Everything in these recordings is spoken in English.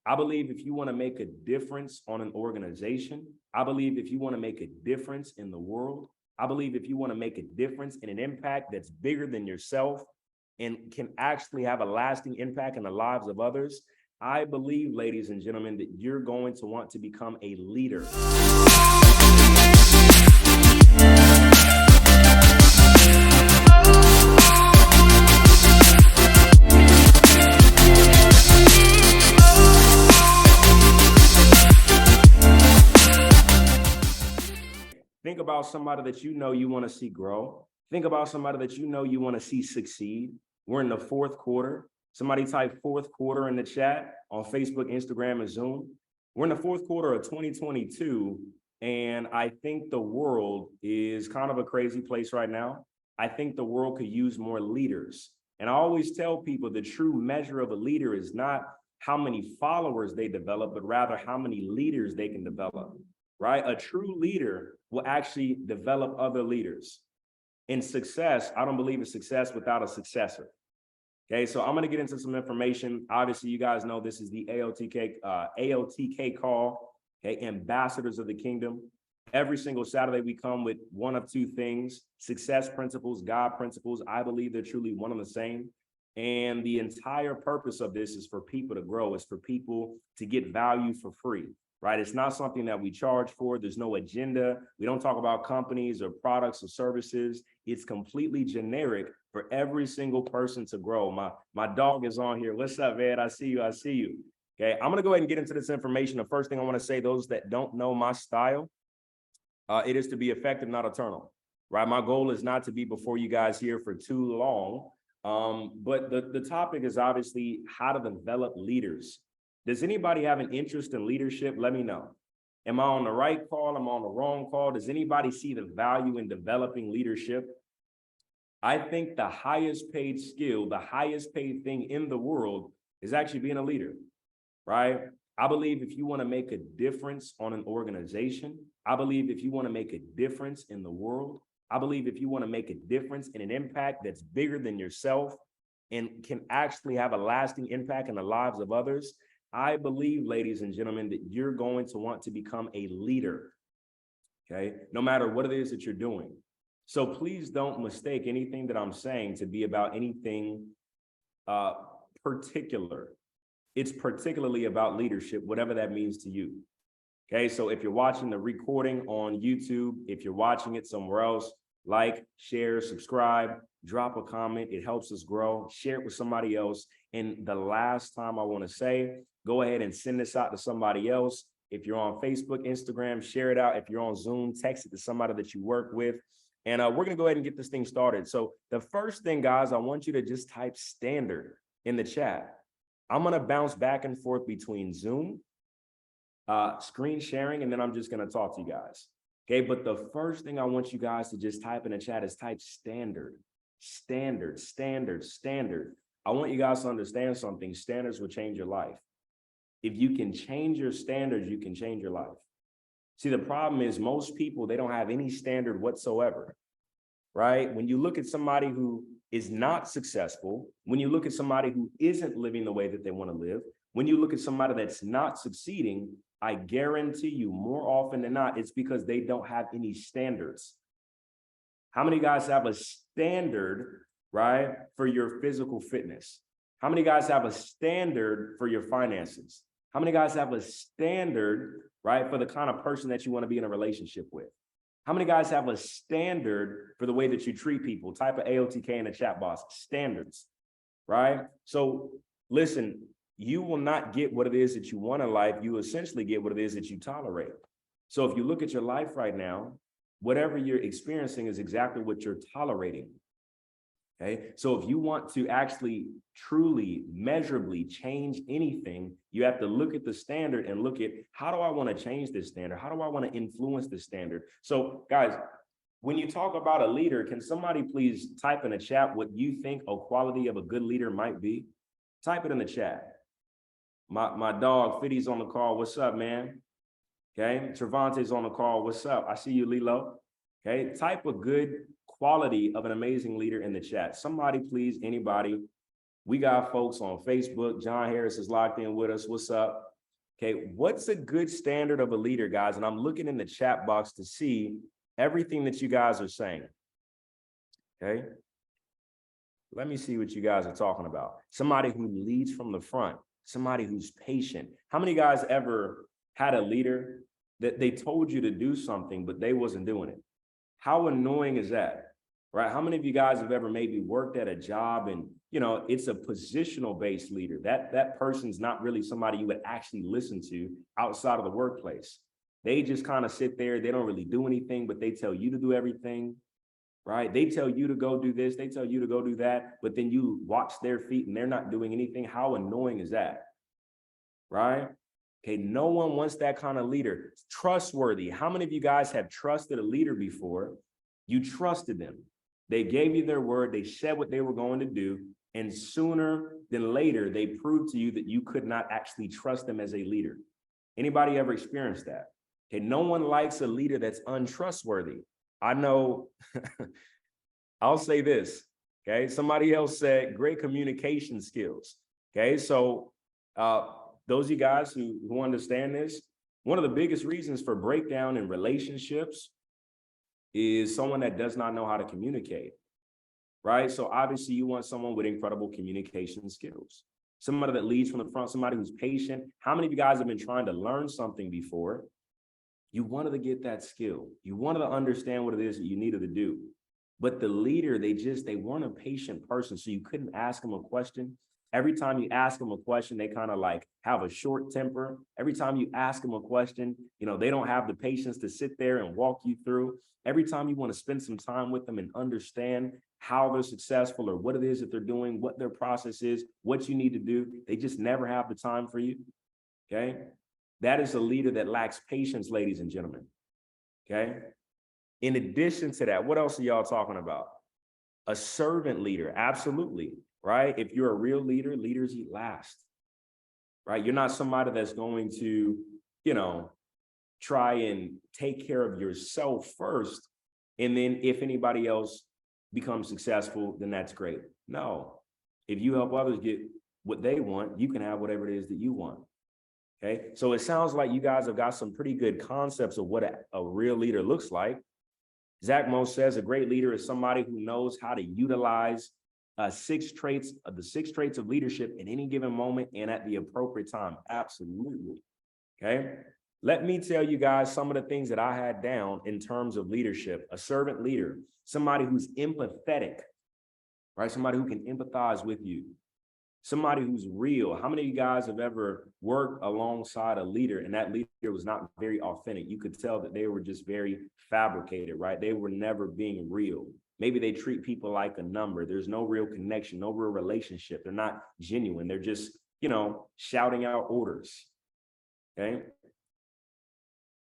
I believe if you want to make a difference on an organization, I believe if you want to make a difference in the world, I believe if you want to make a difference in an impact that's bigger than yourself and can actually have a lasting impact in the lives of others, I believe, ladies and gentlemen, that you're going to want to become a leader. Think about somebody that you know you want to see grow. Think about somebody that you know you want to see succeed. We're in the fourth quarter. Somebody type fourth quarter in the chat on Facebook, Instagram, and Zoom. We're in the fourth quarter of 2022, and I think the world is kind of a crazy place right now. I think the world could use more leaders. And I always tell people the true measure of a leader is not how many followers they develop, but rather how many leaders they can develop. Right? A true leader will actually develop other leaders. In success, I don't believe in success without a successor. Okay, so I'm going to get into some information. Obviously, you guys know this is the AOTK call, okay, Ambassadors of the Kingdom. Every single Saturday, we come with one of two things: success principles, God principles. I believe they're truly one and the same. And the entire purpose of this is for people to grow. It's for people to get value for free. Right? It's not something that we charge for. There's no agenda. We don't talk about companies or products or services. It's completely generic for every single person to grow. My dog is on here. What's up, man? I see you. Okay, I'm going to go ahead and get into this information. The first thing I want to say, those that don't know my style, it is to be effective, not eternal. Right? My goal is not to be before you guys here for too long. But the topic is obviously how to develop leaders. Does anybody have an interest in leadership? Let me know. Am I on the right call? Am I on the wrong call? Does anybody see the value in developing leadership? I think the highest paid skill, the highest paid thing in the world is actually being a leader, right? I believe if you want to make a difference on an organization, I believe if you want to make a difference in the world, I believe if you want to make a difference in an impact that's bigger than yourself and can actually have a lasting impact in the lives of others, I believe, ladies and gentlemen, that you're going to want to become a leader, okay? No matter what it is that you're doing. So please don't mistake anything that I'm saying to be about anything particular. It's particularly about leadership, whatever that means to you, okay? So if you're watching the recording on YouTube, if you're watching it somewhere else, like, share, subscribe, drop a comment. It helps us grow. Share it with somebody else. And the last time I want to say, go ahead and send this out to somebody else. If you're on Facebook, Instagram, share it out. If you're on Zoom, text it to somebody that you work with. And we're going to go ahead and get this thing started. So the first thing, guys, I want you to just type standard in the chat. I'm going to bounce back and forth between Zoom, screen sharing, and then I'm just going to talk to you guys. Okay, but the first thing I want you guys to just type in the chat is type standard. Standard. I want you guys to understand something. Standards will change your life. If you can change your standards, you can change your life. See, the problem is most people, they don't have any standard whatsoever, right? When you look at somebody who is not successful, when you look at somebody who isn't living the way that they want to live, when you look at somebody that's not succeeding, I guarantee you more often than not, it's because they don't have any standards. How many guys have a standard, right, for your physical fitness? How many guys have a standard for your finances? How many guys have a standard, right, for the kind of person that you want to be in a relationship with? How many guys have a standard for the way that you treat people? Type of AOTK in the chat box. Standards, right? So listen, you will not get what it is that you want in life. You essentially get what it is that you tolerate. So if you look at your life right now, whatever you're experiencing is exactly what you're tolerating. Okay, so if you want to actually truly measurably change anything, you have to look at the standard and look at, how do I want to change this standard? How do I want to influence this standard? So guys, when you talk about a leader, can somebody please type in the chat what you think a quality of a good leader might be? Type it in the chat. My dog Fiddy's on the call. What's up, man? Okay, Travante's on the call. What's up? I see you, Lilo. Okay, type a good quality of an amazing leader in the chat. Somebody, please, anybody. We got folks on Facebook. John Harris is locked in with us. What's up? Okay, what's a good standard of a leader, guys? And I'm looking in the chat box to see everything that you guys are saying. Okay, let me see what you guys are talking about. Somebody who leads from the front, somebody who's patient. How many guys ever had a leader that they told you to do something, but they wasn't doing it? How annoying is that? Right? How many of you guys have ever maybe worked at a job and, you know, it's a positional based leader? That person's not really somebody you would actually listen to outside of the workplace. They just kind of sit there. They don't really do anything, but they tell you to do everything, right? They tell you to go do this. They tell you to go do that, but then you watch their feet and they're not doing anything. How annoying is that? Right? Okay, no one wants that kind of leader. It's trustworthy. How many of you guys have trusted a leader before? You trusted them. They gave you their word. They said what they were going to do. And sooner than later, they proved to you that you could not actually trust them as a leader. Anybody ever experienced that? Okay, no one likes a leader that's untrustworthy. I know, I'll say this, okay? Somebody else said great communication skills, okay? So those of you guys who understand this, one of the biggest reasons for breakdown in relationships is someone that does not know how to communicate, right? So obviously you want someone with incredible communication skills, somebody that leads from the front, somebody who's patient. How many of you guys have been trying to learn something before? You wanted to get that skill. You wanted to understand what it is that you needed to do. But the leader, they weren't a patient person. So you couldn't ask them a question. Every time you ask them a question, they kind of like have a short temper. Every time you ask them a question, you know, they don't have the patience to sit there and walk you through. Every time you want to spend some time with them and understand how they're successful or what it is that they're doing, what their process is, what you need to do, they just never have the time for you. Okay. That is a leader that lacks patience, ladies and gentlemen. Okay. In addition to that, what else are y'all talking about? A servant leader. Absolutely. Right? If you're a real leader, leaders eat last, right? You're not somebody that's going to, you know, try and take care of yourself first. And then if anybody else becomes successful, then that's great. No, if you help others get what they want, you can have whatever it is that you want. Okay. So it sounds like you guys have got some pretty good concepts of what a real leader looks like. Zach Mo says a great leader is somebody who knows how to utilize the 6 traits of leadership in any given moment and at the appropriate time. Absolutely. Okay. Let me tell you guys some of the things that I had down in terms of leadership. A servant leader, somebody who's empathetic, right? Somebody who can empathize with you. Somebody who's real. How many of you guys have ever worked alongside a leader and that leader was not very authentic? You could tell that they were just very fabricated, right? They were never being real. Maybe they treat people like a number. There's no real connection, no real relationship. They're not genuine. They're just, you know, shouting out orders. Okay.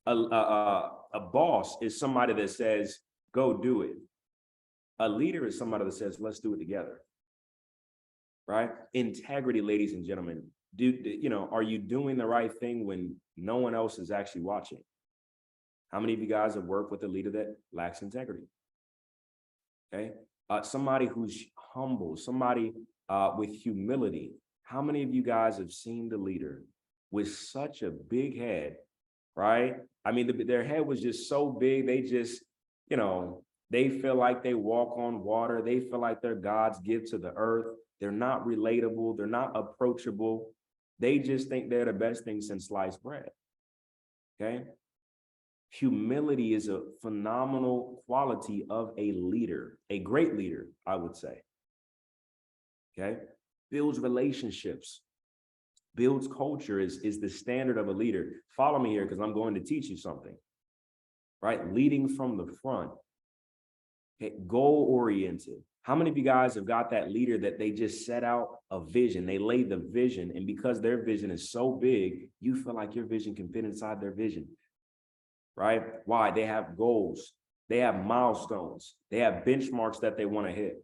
A boss is somebody that says, go do it. A leader is somebody that says, let's do it together. Right? Integrity, ladies and gentlemen. Are you doing the right thing when no one else is actually watching? How many of you guys have worked with a leader that lacks integrity? Okay. Somebody who's humble, somebody with humility. How many of you guys have seen the leader with such a big head, right? I mean, their head was just so big. They just, you know, they feel like they walk on water. They feel like they're God's gift to the earth. They're not relatable. They're not approachable. They just think they're the best thing since sliced bread. Okay. Humility is a phenomenal quality of a leader, a great leader, I would say. Okay. Builds relationships, builds culture is the standard of a leader. Follow me here because I'm going to teach you something. Right. Leading from the front. Okay. Goal oriented. How many of you guys have got that leader that they just set out a vision? They laid the vision, and because their vision is so big, you feel like your vision can fit inside their vision, right? Why? They have goals. They have milestones. They have benchmarks that they want to hit.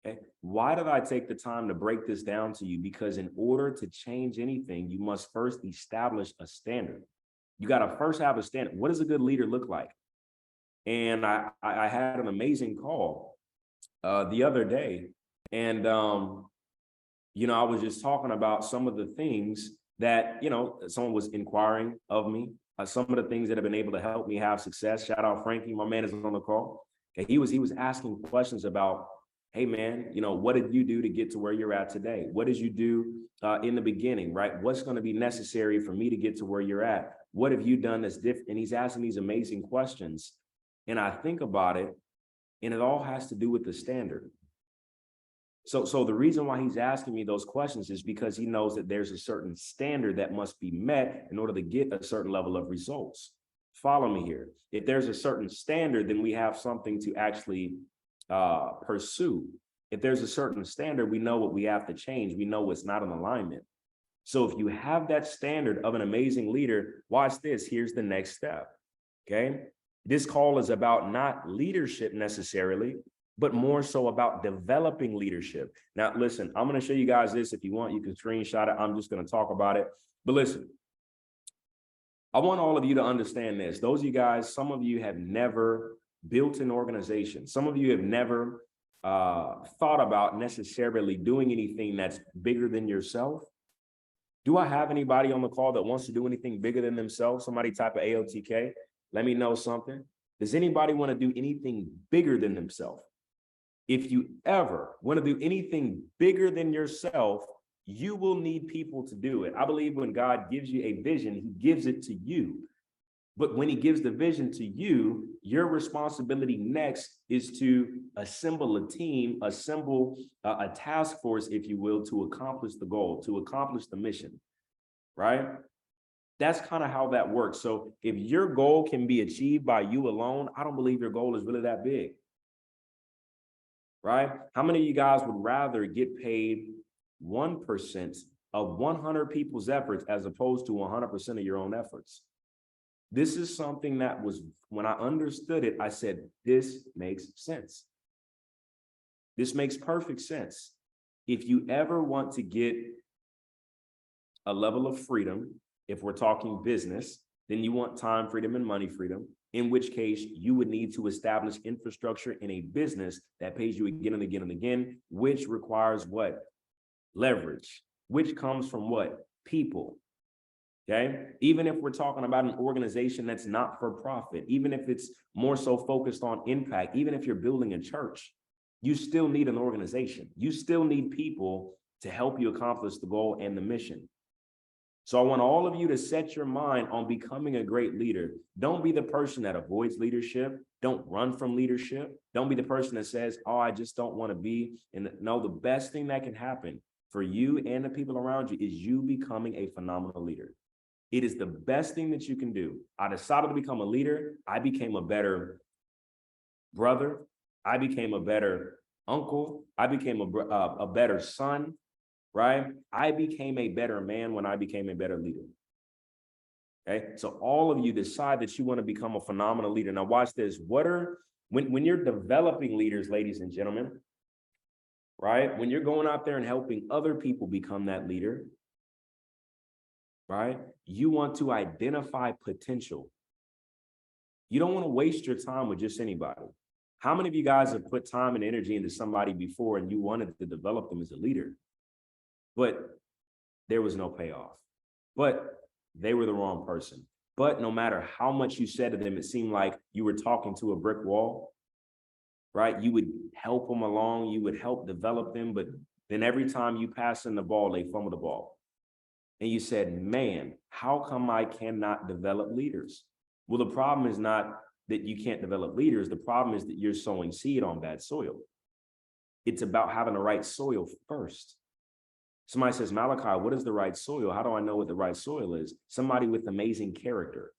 Okay. Why did I take the time to break this down to you? Because in order to change anything, you must first establish a standard. You got to first have a standard. What does a good leader look like? And I had an amazing call the other day. And, I was just talking about some of the things that, someone was inquiring of me, some of the things that have been able to help me have success. Shout out Frankie, my man is on the call. And he was asking questions about, hey man, what did you do to get to where you're at today? What did you do in the beginning, right? What's going to be necessary for me to get to where you're at? What have you done that's different? And he's asking these amazing questions. And I think about it, and it all has to do with the standard. So the reason why he's asking me those questions is because he knows that there's a certain standard that must be met in order to get a certain level of results. Follow me here. If there's a certain standard, then we have something to actually pursue. If there's a certain standard, we know what we have to change. We know what's not in alignment. So if you have that standard of an amazing leader, watch this. Here's the next step. Okay. This call is about not leadership necessarily, but more so about developing leadership. Now, listen, I'm going to show you guys this. If you want, you can screenshot it. I'm just going to talk about it. But listen, I want all of you to understand this. Those of you guys, some of you have never built an organization. Some of you have never thought about necessarily doing anything that's bigger than yourself. Do I have anybody on the call that wants to do anything bigger than themselves? Somebody type of AOTK. Let me know something. Does anybody want to do anything bigger than themselves? If you ever want to do anything bigger than yourself, you will need people to do it. I believe when God gives you a vision, he gives it to you. But when he gives the vision to you, your responsibility next is to assemble a team, assemble a task force, if you will, to accomplish the goal, to accomplish the mission, right? That's kind of how that works. So if your goal can be achieved by you alone, I don't believe your goal is really that big, right? How many of you guys would rather get paid 1% of 100 people's efforts as opposed to 100% of your own efforts? This is something that was, when I understood it, I said, this makes sense. This makes perfect sense. If you ever want to get a level of freedom, if we're talking business, then you want time freedom and money freedom, in which case you would need to establish infrastructure in a business that pays you again and again and again, which requires what? Leverage, which comes from what? People. Okay. Even if we're talking about an organization that's not for profit, even if it's more so focused on impact, even if you're building a church, you still need an organization. You still need people to help you accomplish the goal and the mission. So I want all of you to set your mind on becoming a great leader. Don't be the person that avoids leadership. Don't run from leadership. Don't be the person that says, oh, I just don't want to be. And no, the best thing that can happen for you and the people around you is you becoming a phenomenal leader. It is the best thing that you can do. I decided to become a leader. I became a better brother. I became a better uncle. I became a better son, right? I became a better man when I became a better leader. Okay, so all of you decide that you want to become a phenomenal leader. Now watch this. When you're developing leaders, ladies and gentlemen, right? When you're going out there and helping other people become that leader, right? You want to identify potential. You don't want to waste your time with just anybody. How many of you guys have put time and energy into somebody before and you wanted to develop them as a leader, but there was no payoff, but they were the wrong person? But no matter how much you said to them, it seemed like you were talking to a brick wall, right? You would help them along, you would help develop them, but then every time you pass in the ball, they fumble the ball. And you said, man, how come I cannot develop leaders? Well, the problem is not that you can't develop leaders. The problem is that you're sowing seed on bad soil. It's about having the right soil first. Somebody says, Malachi, what is the right soil? How do I know what the right soil is? Somebody with amazing character.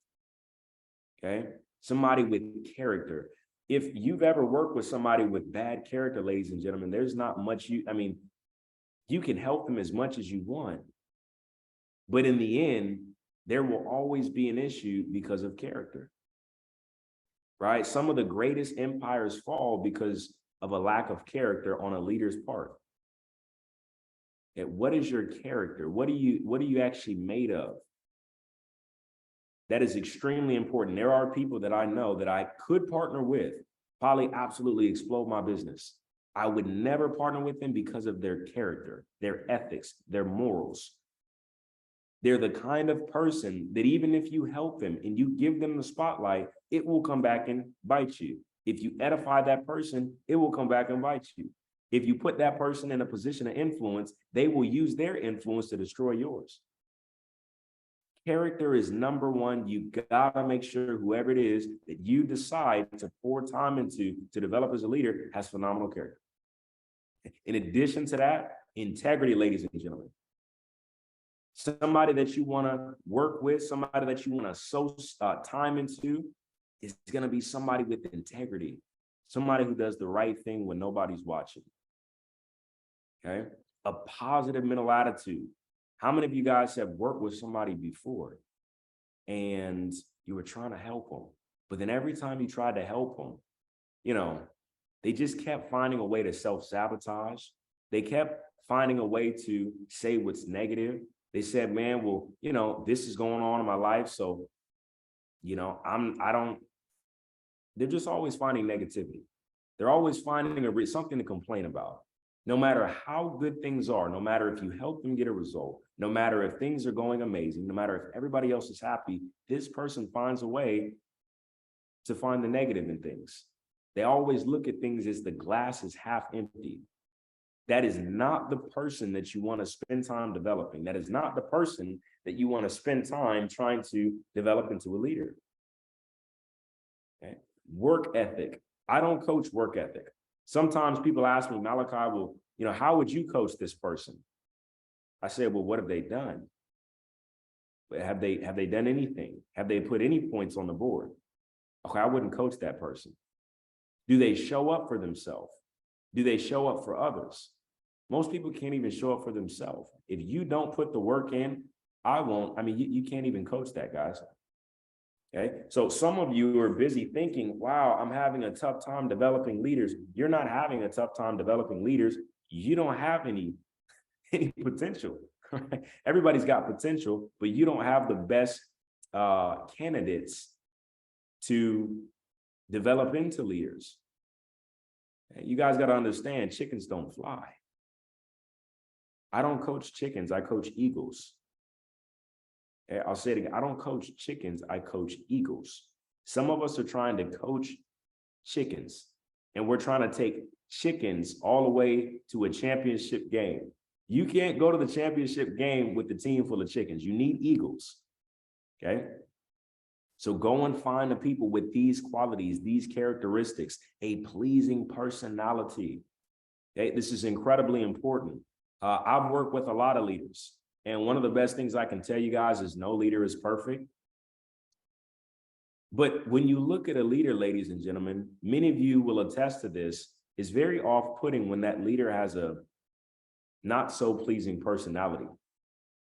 Okay. Somebody with character. If you've ever worked with somebody with bad character, ladies and gentlemen, there's not much you can help them as much as you want. But in the end, there will always be an issue because of character, right? Some of the greatest empires fall because of a lack of character on a leader's part. And what is your character? What are you actually made of? That is extremely important. There are people that I know that I could partner with, probably absolutely explode my business. I would never partner with them because of their character, their ethics, their morals. They're the kind of person that even if you help them and you give them the spotlight, it will come back and bite you. If you edify that person, it will come back and bite you. If you put that person in a position of influence, they will use their influence to destroy yours. Character is number one. You gotta make sure whoever it is that you decide to pour time into to develop as a leader has phenomenal character. In addition to that, integrity, ladies and gentlemen. Somebody that you want to work with, somebody that you want to sow time into is going to be somebody with integrity, somebody who does the right thing when nobody's watching. Okay. A positive mental attitude. How many of you guys have worked with somebody before and you were trying to help them, but then every time you tried to help them, they just kept finding a way to self-sabotage. They kept finding a way to say what's negative. They said, man, well, this is going on in my life. So, they're just always finding negativity. They're always finding something to complain about. No matter how good things are, no matter if you help them get a result, no matter if things are going amazing, no matter if everybody else is happy, this person finds a way to find the negative in things. They always look at things as the glass is half empty. That is not the person that you want to spend time developing. That is not the person that you want to spend time trying to develop into a leader. Okay. Work ethic. I don't coach work ethic. Sometimes people ask me, Malachi, well, how would you coach this person? I said, well, what have they done? Have they done anything? Have they put any points on the board? Okay, I wouldn't coach that person. Do they show up for themselves? Do they show up for others? Most people can't even show up for themselves. If you don't put the work in, I won't. I mean, you can't even coach that, guys. Okay. So some of you are busy thinking, wow, I'm having a tough time developing leaders. You're not having a tough time developing leaders. You don't have any potential. Right? Everybody's got potential, but you don't have the best candidates to develop into leaders. You guys got to understand, chickens don't fly. I don't coach chickens, I coach eagles. I'll say it again. I don't coach chickens, I coach eagles. Some of us are trying to coach chickens, and we're trying to take chickens all the way to a championship game. You can't go to the championship game with the team full of chickens. You need eagles. Okay. So go and find the people with these qualities, these characteristics, a pleasing personality. Okay, this is incredibly important. I've worked with a lot of leaders, and one of the best things I can tell you guys is no leader is perfect. But when you look at a leader, ladies and gentlemen, many of you will attest to this, it's very off-putting when that leader has a not so pleasing personality.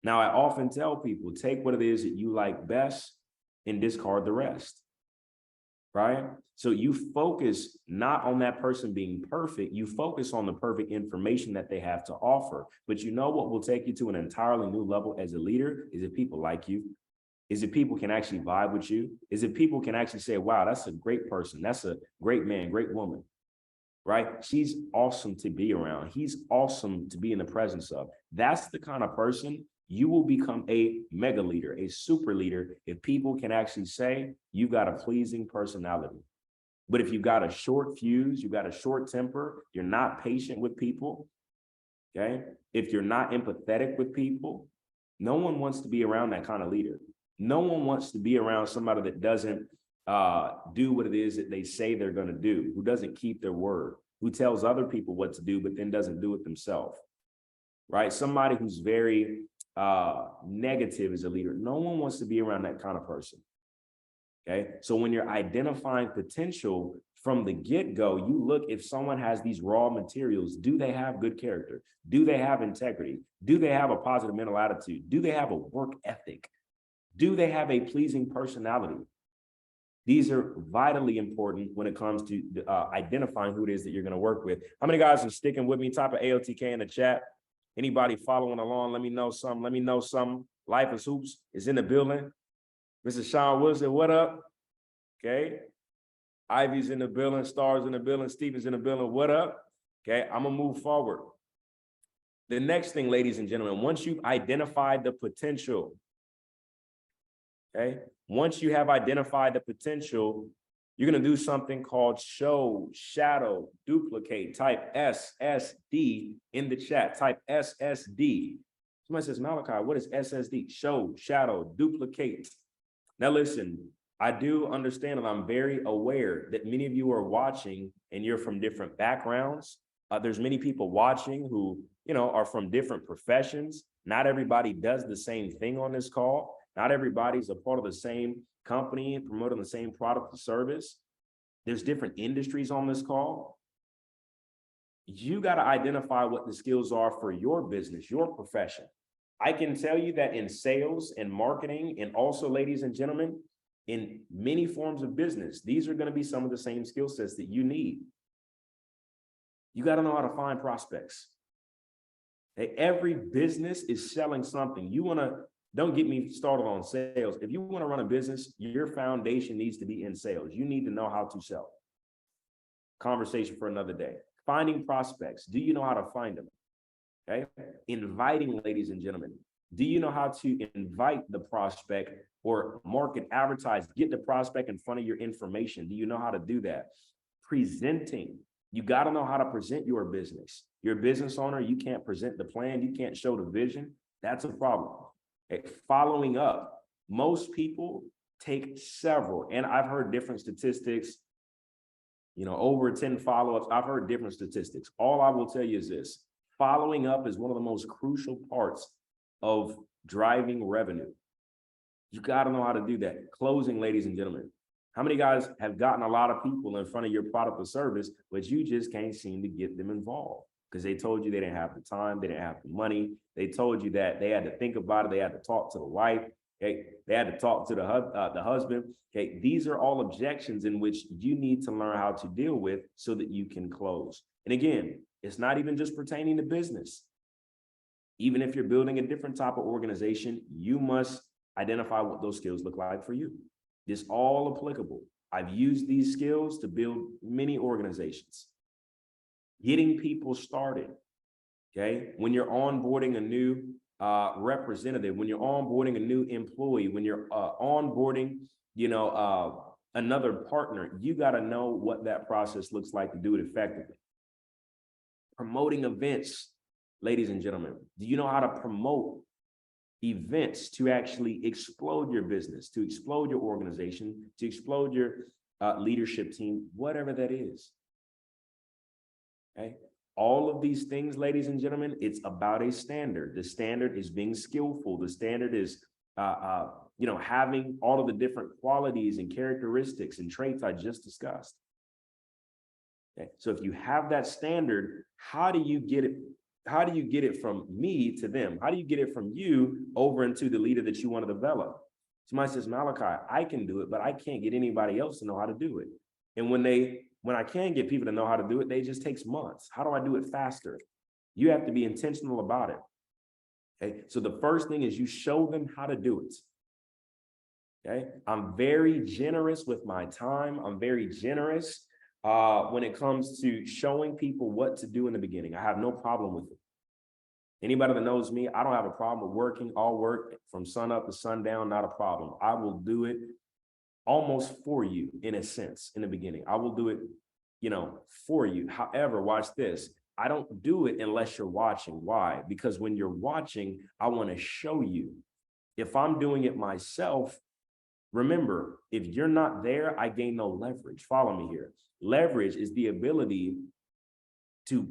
Now, I often tell people, take what it is that you like best and discard the rest, right? So you focus not on that person being perfect, you focus on the perfect information that they have to offer. But you know what will take you to an entirely new level as a leader is if people like you, is if people can actually vibe with you, is if people can actually say, wow, that's a great person, that's a great man, great woman, right? She's awesome to be around. He's awesome to be in the presence of. That's the kind of person you will become a mega leader, a super leader, if people can actually say you got a pleasing personality. But if you've got a short fuse, you've got a short temper, you're not patient with people, okay? If you're not empathetic with people, no one wants to be around that kind of leader. No one wants to be around somebody that doesn't do what it is that they say they're going to do, who doesn't keep their word, who tells other people what to do, but then doesn't do it themselves, right? Somebody who's very negative as a leader. No one wants to be around that kind of person. Okay. So when you're identifying potential from the get-go, you look if someone has these raw materials, do they have good character? Do they have integrity? Do they have a positive mental attitude? Do they have a work ethic? Do they have a pleasing personality? These are vitally important when it comes to identifying who it is that you're going to work with. How many guys are sticking with me? Type of AOTK in the chat. Anybody following along, let me know something. Let me know something. Life is Hoops is in the building. Mr. Sean Wilson, what up? Okay. Ivy's in the building. Stars in the building. Stephen's in the building. What up? Okay. I'm going to move forward. The next thing, ladies and gentlemen, once you've identified the potential, Okay. Once you have identified the potential, you're going to do something called show, shadow, duplicate. Type SSD in the chat. Type SSD. Somebody says, Malachi, what is SSD? Show, shadow, duplicate. Now, listen, I do understand and I'm very aware that many of you are watching and you're from different backgrounds. There's many people watching who, are from different professions. Not everybody does the same thing on this call. Not everybody's a part of the same company and promoting the same product or service. There's different industries on this call. You got to identify what the skills are for your business, your profession. I can tell you that in sales and marketing, and also, ladies and gentlemen, in many forms of business, these are going to be some of the same skill sets that you need. You got to know how to find prospects. Every business is selling something. Don't get me started on sales. If you want to run a business, your foundation needs to be in sales. You need to know how to sell. Conversation for another day. Finding prospects. Do you know how to find them? Okay. Inviting, ladies and gentlemen. Do you know how to invite the prospect or market, advertise, get the prospect in front of your information? Do you know how to do that? Presenting. You got to know how to present your business. You're a business owner. You can't present the plan. You can't show the vision. That's a problem. Okay. Following up. Most people take several, and I've heard different statistics, over 10 follow-ups. I've heard different statistics. All I will tell you is this. Following up is one of the most crucial parts of driving revenue. You got to know how to do that. Closing, ladies and gentlemen. How many guys have gotten a lot of people in front of your product or service, but you just can't seem to get them involved because they told you they didn't have the time, they didn't have the money. They told you that they had to think about it. They had to talk to the wife. Okay, they had to talk to the husband. Okay, these are all objections in which you need to learn how to deal with so that you can close. And again, it's not even just pertaining to business. Even if you're building a different type of organization, you must identify what those skills look like for you. It's all applicable. I've used these skills to build many organizations. Getting people started. Okay, when you're onboarding a new representative, when you're onboarding a new employee, when you're onboarding, another partner, you got to know what that process looks like to do it effectively. Promoting events, ladies and gentlemen. Do you know how to promote events to actually explode your business, to explode your organization, to explode your leadership team, whatever that is? Okay. All of these things, ladies and gentlemen, it's about a standard. The standard is being skillful. The standard is, having all of the different qualities and characteristics and traits I just discussed. Okay. So if you have that standard, how do you get it? How do you get it from me to them? How do you get it from you over into the leader that you want to develop? Somebody says, Malachi, I can do it, but I can't get anybody else to know how to do it. And when I can get people to know how to do it, they just takes months. How do I do it faster? You have to be intentional about it. Okay. So the first thing is you show them how to do it. Okay. I'm very generous with my time. I'm very generous when it comes to showing people what to do in the beginning. I have no problem with it. Anybody that knows me, I don't have a problem with working. I'll work from sun up to sundown, not a problem. I will do it almost for you in a sense in the beginning. I will do it, for you. However, watch this. I don't do it unless you're watching. Why? Because when you're watching, I want to show you. If I'm doing it myself, remember, if you're not there, I gain no leverage. Follow me here. Leverage is the ability to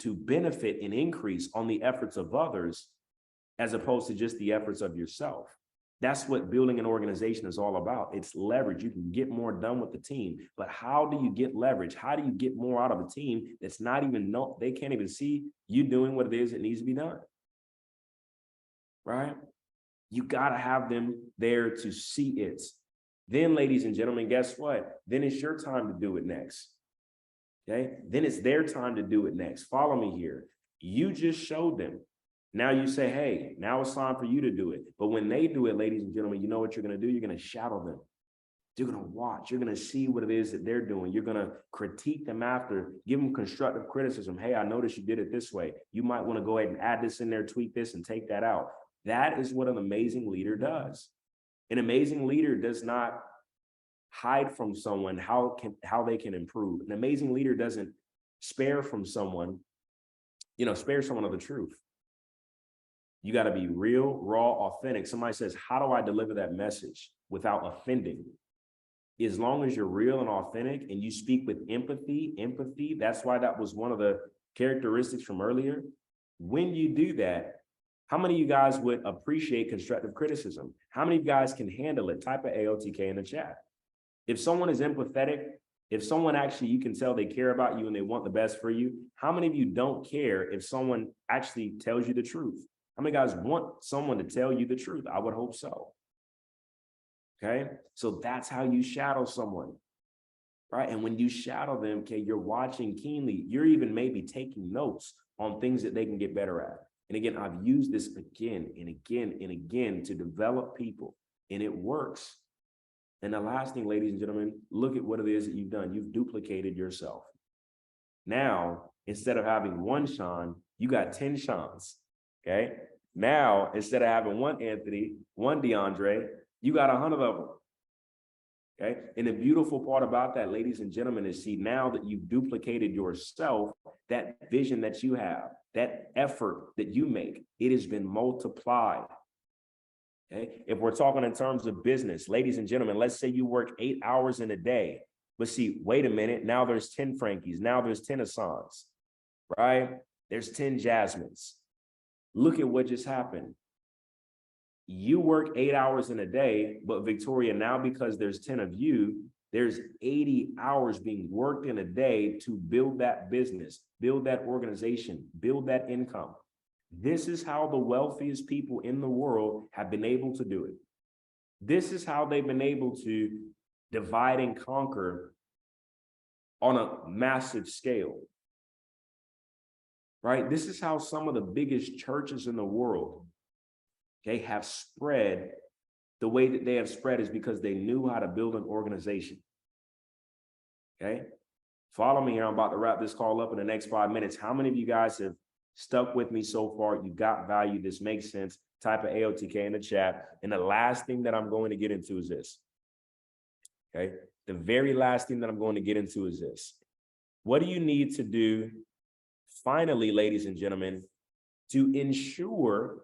benefit and increase on the efforts of others as opposed to just the efforts of yourself. That's what building an organization is all about. It's leverage. You can get more done with the team, but how do you get leverage? How do you get more out of a team that's not even they can't even see you doing what it is that needs to be done, right? You got to have them there to see it. Then, ladies and gentlemen, guess what? Then it's your time to do it next. Okay. Then it's their time to do it next. Follow me here. You just showed them. Now you say, hey, now it's time for you to do it. But when they do it, ladies and gentlemen, you know what you're going to do? You're going to shadow them. You're going to watch. You're going to see what it is that they're doing. You're going to critique them after, give them constructive criticism. Hey, I noticed you did it this way. You might want to go ahead and add this in there, tweak this, and take that out. That is what an amazing leader does. An amazing leader does not hide from someone how they can improve. An amazing leader doesn't spare someone of the truth. You got to be real, raw, authentic. Somebody says, how do I deliver that message without offending? As long as you're real and authentic and you speak with empathy, that's why that was one of the characteristics from earlier. When you do that, how many of you guys would appreciate constructive criticism? How many of you guys can handle it? Type of AOTK in the chat. If someone is empathetic, if someone actually, you can tell they care about you and they want the best for you, how many of you don't care if someone actually tells you the truth? How many guys want someone to tell you the truth? I would hope so. Okay, so that's how you shadow someone, right? And when you shadow them, okay, you're watching keenly. You're even maybe taking notes on things that they can get better at. And again, I've used this again and again and again to develop people, and it works. And the last thing, ladies and gentlemen, look at what it is that you've done. You've duplicated yourself. Now, instead of having one Sean, you got 10 Seans, okay? Now, instead of having one Anthony, one DeAndre, you got 100 of them, okay? And the beautiful part about that, ladies and gentlemen, is see, now that you've duplicated yourself, that vision that you have, that effort that you make, it has been multiplied. Okay. If we're talking in terms of business, ladies and gentlemen, let's say you work 8 hours in a day, but see, wait a minute, now there's 10 Frankies, now there's 10 Assans, right? There's 10 Jasmines. Look at what just happened. You work 8 hours in a day, but Victoria, now because there's 10 of you, there's 80 hours being worked in a day to build that business, build that organization, build that income. This is how the wealthiest people in the world have been able to do it. This is how they've been able to divide and conquer on a massive scale, right? This is how some of the biggest churches in the world, okay, have spread. The way that they have spread is because they knew how to build an organization, okay? Follow me here. I'm about to wrap this call up in the next 5 minutes. How many of you guys have stuck with me so far? You got value. This makes sense. Type of AOTK in the chat. And the last thing that I'm going to get into is this. Okay. The very last thing that I'm going to get into is this. What do you need to do, finally, ladies and gentlemen, to ensure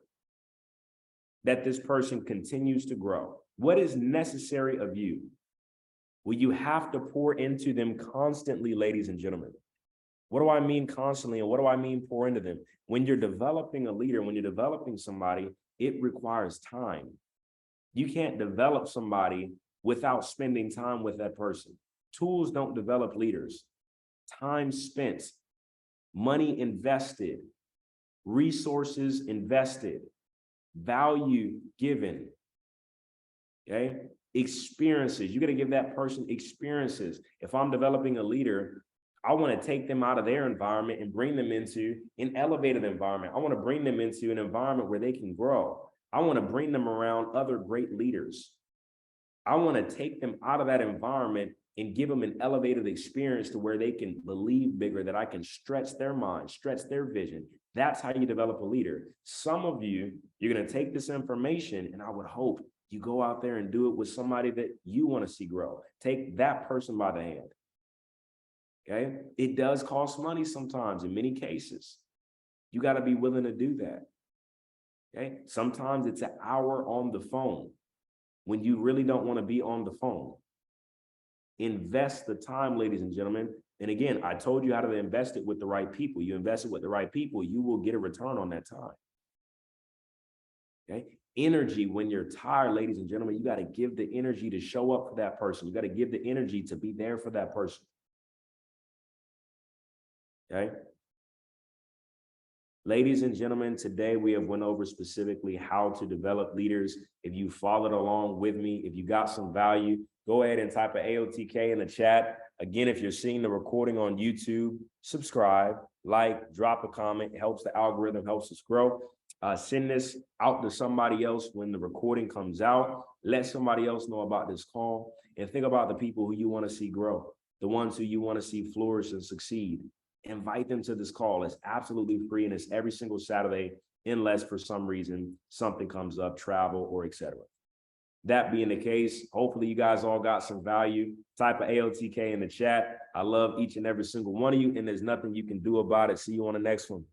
that this person continues to grow? What is necessary of you? Well, you have to pour into them constantly, ladies and gentlemen. What do I mean constantly, and what do I mean pour into them? When you're developing a leader, when you're developing somebody, it requires time. You can't develop somebody without spending time with that person. Tools don't develop leaders. Time spent, money invested, resources invested, value given, okay? Experiences, you got to give that person experiences. If I'm developing a leader, I want to take them out of their environment and bring them into an elevated environment. I want to bring them into an environment where they can grow. I want to bring them around other great leaders. I want to take them out of that environment and give them an elevated experience to where they can believe bigger, that I can stretch their mind, stretch their vision. That's how you develop a leader. Some of you, you're going to take this information, and I would hope you go out there and do it with somebody that you want to see grow. Take that person by the hand. Okay, it does cost money sometimes. In many cases, you got to be willing to do that. Okay, sometimes it's an hour on the phone when you really don't want to be on the phone. Invest the time, ladies and gentlemen. And again, I told you how to invest it with the right people. You invest it with the right people, you will get a return on that time. Okay, energy when you're tired, ladies and gentlemen, you got to give the energy to show up for that person. You got to give the energy to be there for that person. Okay. Ladies and gentlemen, today we have went over specifically how to develop leaders. If you followed along with me, if you got some value, go ahead and type an AOTK in the chat. Again, if you're seeing the recording on YouTube, subscribe, like, drop a comment. It helps the algorithm, helps us grow. Send this out to somebody else when the recording comes out. Let somebody else know about this call, and think about the people who you want to see grow, the ones who you want to see flourish and succeed. Invite them to this call. It's absolutely free, and it's every single Saturday, unless for some reason something comes up, travel or etc. That being the case, hopefully you guys all got some value. Type of AOTK in the chat. I love each and every single one of you, and there's nothing you can do about it. See you on the next one.